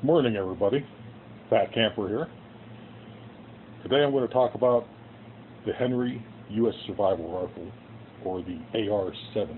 Morning, everybody. Fat Camper here. Today I'm going to talk about the Henry U.S. Survival Rifle, or the AR-7.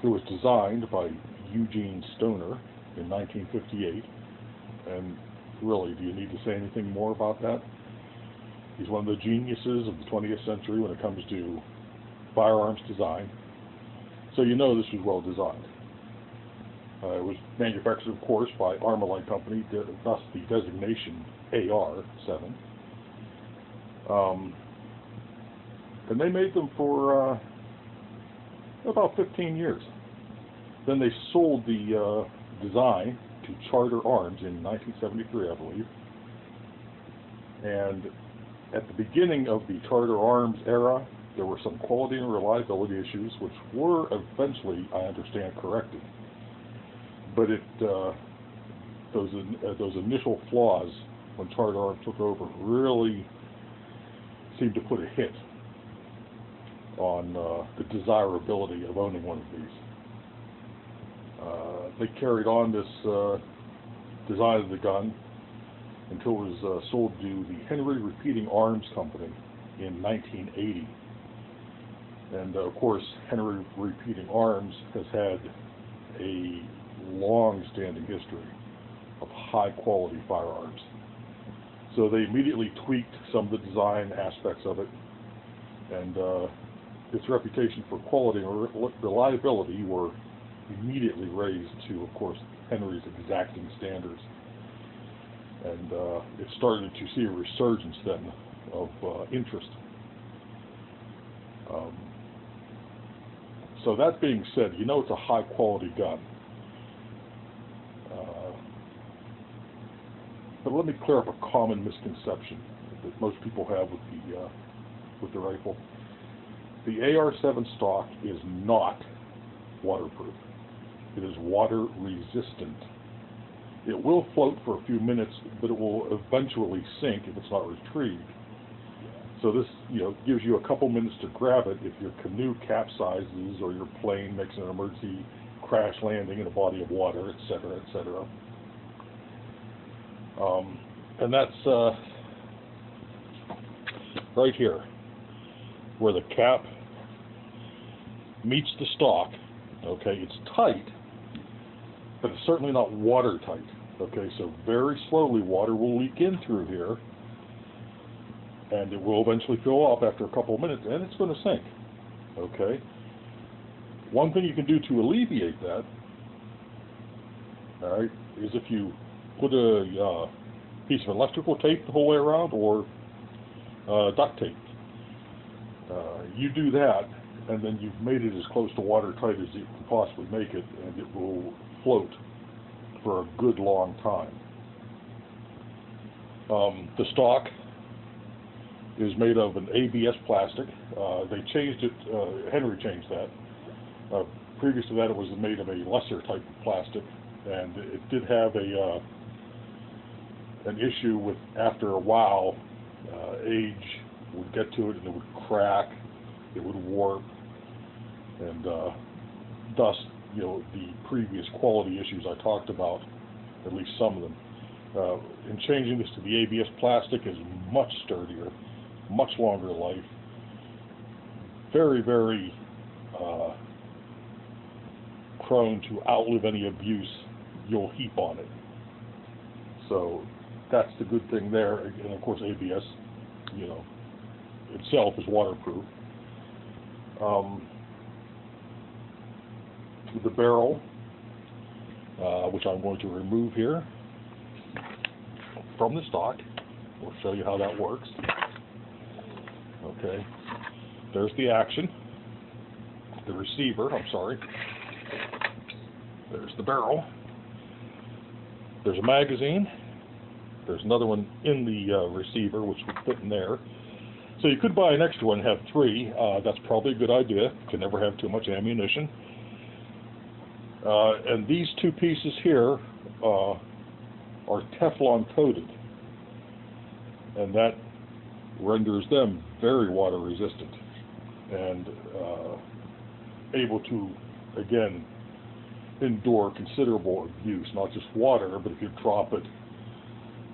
It was designed by Eugene Stoner in 1958, and really, do you need to say anything more about that? He's one of the geniuses of the 20th century when it comes to firearms design, so you know this was well designed. It was manufactured, of course, by Armalite Company, thus the designation AR-7. And they made them for about 15 years. Then they sold the design to Charter Arms in 1973, I believe. And at the beginning of the Charter Arms era, there were some quality and reliability issues, which were eventually, I understand, corrected. But those initial flaws when Charter Arms took over really seemed to put a hit on the desirability of owning one of these. They carried on this design of the gun until it was sold to the Henry Repeating Arms Company in 1980. And of course, Henry Repeating Arms has had a long-standing history of high-quality firearms. So they immediately tweaked some of the design aspects of it, and its reputation for quality and reliability were immediately raised to, of course, Henry's exacting standards. And it started to see a resurgence then of interest. So that being said, you know it's a high-quality gun. But let me clear up a common misconception that most people have with the rifle. The AR-7 stock is not waterproof. It is water resistant. It will float for a few minutes, but it will eventually sink if it's not retrieved. So this, gives you a couple minutes to grab it if your canoe capsizes or your plane makes an emergency crash landing in a body of water, etc., etc. And that's right here, where the cap meets the stock. Okay, it's tight, but it's certainly not watertight. Okay, so very slowly water will leak in through here, and it will eventually fill up after a couple of minutes, and it's going to sink. Okay, one thing you can do to alleviate that, all right, is if you put a piece of electrical tape the whole way around, or duct tape. You do that, and then you've made it as close to watertight as you can possibly make it, and it will float for a good long time. The stock is made of an ABS plastic. They changed it, Henry changed that. Previous to that, it was made of a lesser type of plastic, and it did have an issue with, after a while, age would get to it and it would crack, it would warp, and thus, the previous quality issues I talked about, at least some of them. In changing this to the ABS plastic is much sturdier, much longer life, very, very prone to outlive any abuse you'll heap on it. So that's the good thing there. And of course, ABS, itself is waterproof. The barrel, which I'm going to remove here from the stock. We'll show you how that works. Okay, there's the action. The receiver, I'm sorry. There's the barrel. There's a magazine. There's another one in the receiver, which would fit in there. So you could buy an extra one and have three. That's probably a good idea. You can never have too much ammunition. And these two pieces here are Teflon coated, and that renders them very water resistant and able to, again, endure considerable abuse, not just water, but if you drop it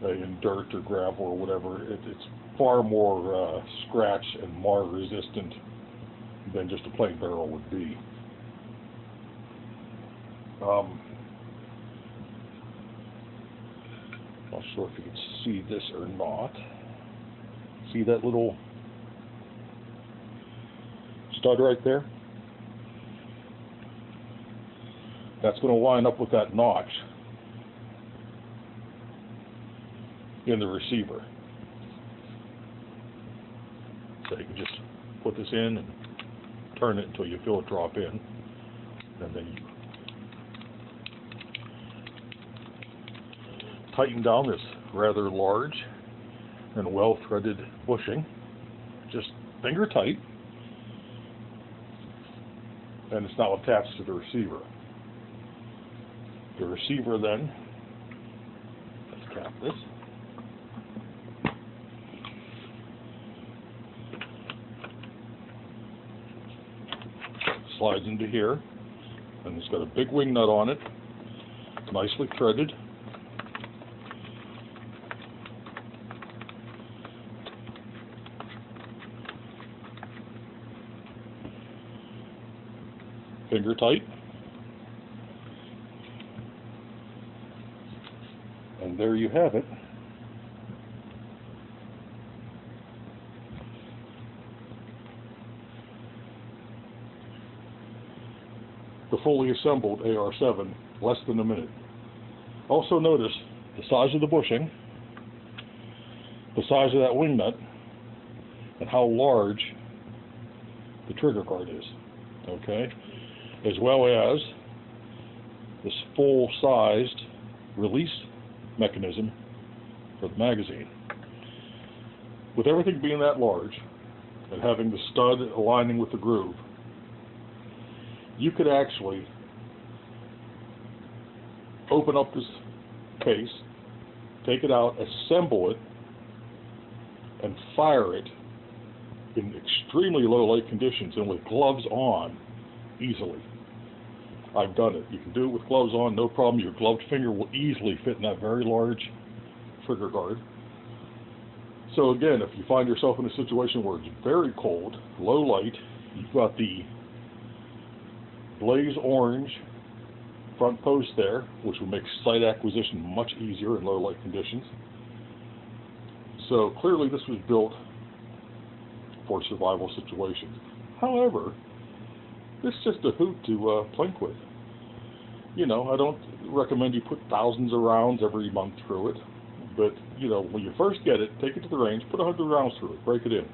in dirt or gravel or whatever, it's far more scratch and mar resistant than just a plain barrel would be. Not sure if you can see this or not. See that little stud right there? That's going to line up with that notch in the receiver. So you can just put this in and turn it until you feel it drop in, and then you tighten down this rather large and well-threaded bushing, just finger tight, and it's now attached to the receiver. The receiver then, let's cap this, slides into here, and it's got a big wing nut on it, nicely threaded. Finger tight. And there you have it. The fully assembled AR-7, less than a minute. Also notice the size of the bushing, the size of that wing nut, and how large the trigger guard is. Okay? As well as this full-sized release mechanism for the magazine. With everything being that large and having the stud aligning with the groove, you could actually open up this case, take it out, assemble it, and fire it in extremely low light conditions and with gloves on easily. I've done it. You can do it with gloves on, no problem. Your gloved finger will easily fit in that very large trigger guard. So again, if you find yourself in a situation where it's very cold, low light, you've got the blaze orange front post there, which will make sight acquisition much easier in low light conditions. So clearly this was built for survival situations. However, it's just a hoot to plink with. You know, I don't recommend you put thousands of rounds every month through it, but, you know, when you first get it, take it to the range, put 100 rounds through it, break it in.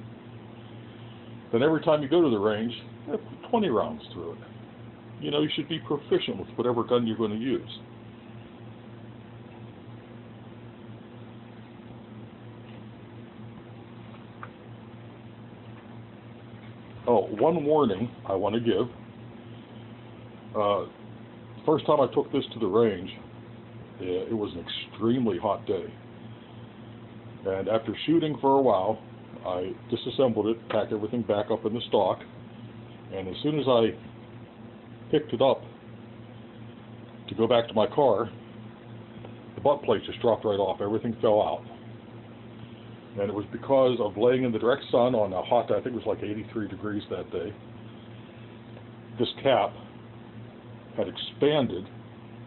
Then every time you go to the range, put 20 rounds through it. You know, you should be proficient with whatever gun you're going to use. Oh, one warning I want to give. First time I took this to the range, it was an extremely hot day. And after shooting for a while, I disassembled it, packed everything back up in the stock, and as soon as I picked it up to go back to my car, the butt plate just dropped right off. Everything fell out. And it was because of laying in the direct sun on a hot day. I think it was like 83 degrees that day. This cap had expanded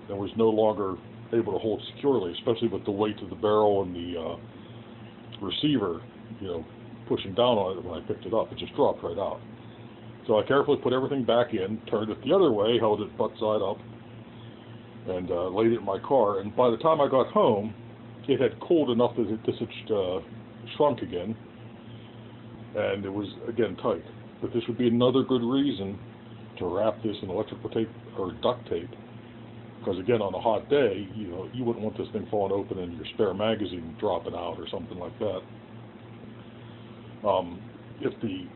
and was no longer able to hold securely, especially with the weight of the barrel and the receiver, you know, pushing down on it when I picked it up. It just dropped right out. So I carefully put everything back in, turned it the other way, held it butt side up, and laid it in my car. And by the time I got home, it had cooled enough that this had shrunk again, and it was again tight. But this would be another good reason to wrap this in electrical tape or duct tape, because again, on a hot day, you know, you wouldn't want this thing falling open and your spare magazine dropping out or something like that. If the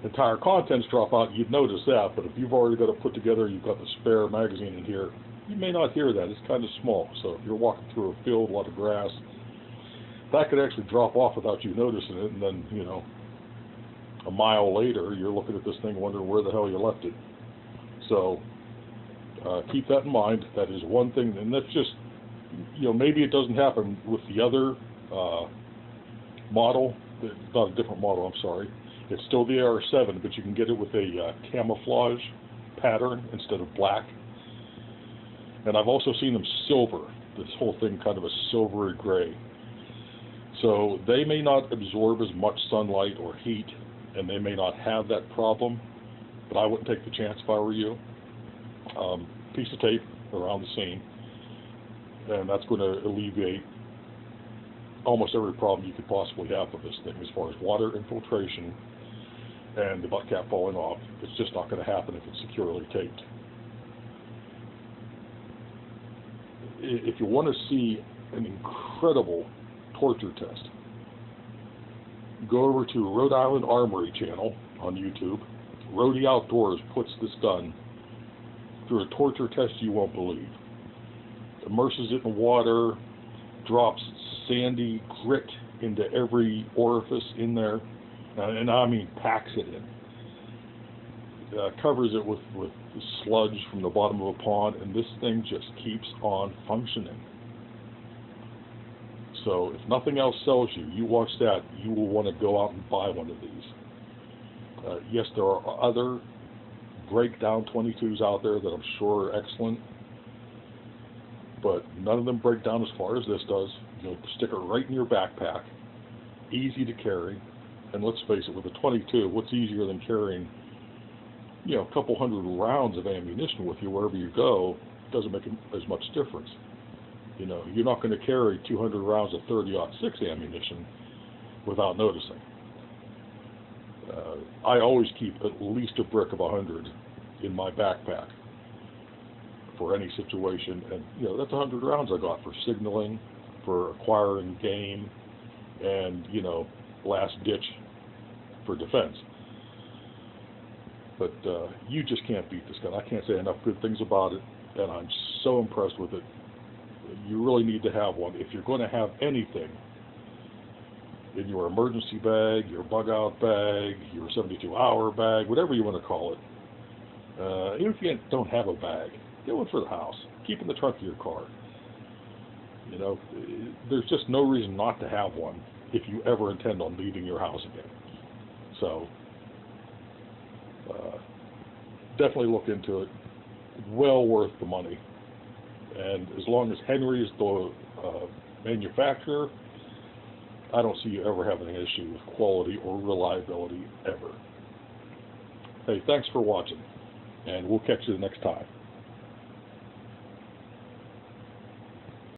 entire contents drop out, you'd notice that, but if you've already got it put together, you've got the spare magazine in here, you may not hear that. It's kind of small, so if you're walking through a field, a lot of grass, that could actually drop off without you noticing it, and then, you know, a mile later, you're looking at this thing wondering where the hell you left it. So, Keep that in mind. That is one thing, and that's just, maybe it doesn't happen with the other model. It's not a different model, I'm sorry. It's still the AR-7, but you can get it with a camouflage pattern instead of black. And I've also seen them silver, this whole thing kind of a silvery gray. So they may not absorb as much sunlight or heat, and they may not have that problem, but I wouldn't take the chance if I were you. Piece of tape around the seam, and that's going to alleviate almost every problem you could possibly have with this thing as far as water infiltration and the butt cap falling off. It's just not going to happen if it's securely taped. If you want to see an incredible torture test, go over to Rhode Island Armory channel on YouTube. Rhodey Outdoors puts this gun through a torture test you won't believe. Immerses it in water, drops sandy grit into every orifice in there, and I mean packs it in. Covers it with sludge from the bottom of a pond, and this thing just keeps on functioning. So if nothing else sells you, you watch that, you will want to go out and buy one of these. Yes, there are other breakdown 22s out there that I'm sure are excellent, but none of them break down as far as this does. You'll stick it right in your backpack, easy to carry, and let's face it, with a 22, what's easier than carrying, a couple hundred rounds of ammunition with you wherever you go? Doesn't make as much difference. You're not going to carry 200 rounds of 30-06 ammunition without noticing. I always keep at least a brick of 100 in my backpack for any situation, and that's 100 rounds I got for signaling, for acquiring game, and last ditch for defense. But you just can't beat this gun. I can't say enough good things about it, and I'm so impressed with it. You really need to have one if you're going to have anything in your emergency bag, your bug out bag, your 72-hour bag, whatever you want to call it. Even if you don't have a bag, get one for the house. Keep in the trunk of your car. There's just no reason not to have one if you ever intend on leaving your house again. So definitely look into it. Well worth the money. And as long as Henry is the manufacturer, I don't see you ever having an issue with quality or reliability ever. Hey, thanks for watching, and we'll catch you the next time.